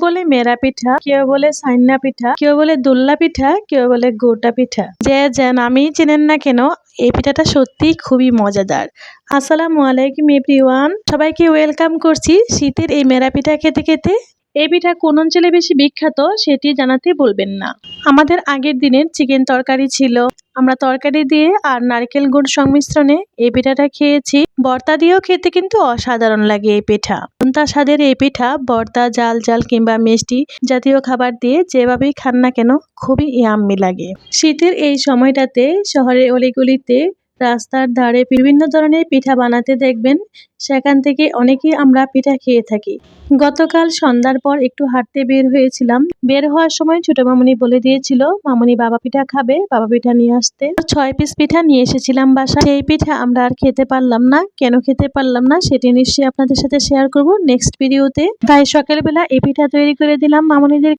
বলে মেরা পিঠা, কেউ বলে সাইন্না পিঠা, কেউ বলে দুল্লা পিঠা, কেউ বলে গোটা পিঠা। যে নামেই চেনেন না কেন, এই পিঠাটা সত্যিই খুবই মজাদার। আসসালামু আলাইকুম এভরিওয়ান, সবাইকে ওয়েলকাম করছি শীতের এই মেরা পিঠা খেতে খেতে। এই পিঠা কোন অঞ্চলে বেশি বিখ্যাত সেটি জানাতে বলবেন না। আমাদের আগের দিনের চিকেন তরকারি ছিল, আমরা তরকারি দিয়ে আর নারকেল গুড় সংমিশ্রণে এই পিঠাটা খেয়েছি। ভর্তা দিয়েও খেতে কিন্তু অসাধারণ লাগে এই পিঠা। নোনতা স্বাদের এই পিঠা ভর্তা, জাল জাল কিংবা মিষ্টি জাতীয় খাবার দিয়ে যেভাবেই খান না কেন খুবই ইয়াম্মি লাগে। শীতের এই সময়টাতে শহরের অলিগলিতে, রাস্তার ধারে বিভিন্ন ধরনের পিঠা বানাতে দেখবেন, সেখান থেকে অনেকেই আমরা পিঠা খেয়ে থাকি। গতকাল সন্ধ্যার পর একটু হাঁটতে বের হয়েছিলাম। বের হওয়ার সময় ছোট মামুনি বলে দিয়েছিল মামুনি বাবা পিঠা খাবে, বাবা পিঠা নিয়ে আসতে। 6 পিস পিঠা নিয়ে এসেছিলাম বাসায়। সেই পিঠা আমরা আর খেতে পারলাম না। কেন খেতে পারলাম না সেটি নিশ্চয়ই আপনাদের সাথে শেয়ার করব নেক্সট ভিডিওতে। তাই সকালবেলা এই পিঠা তৈরি করে দিলাম মামুনিদের।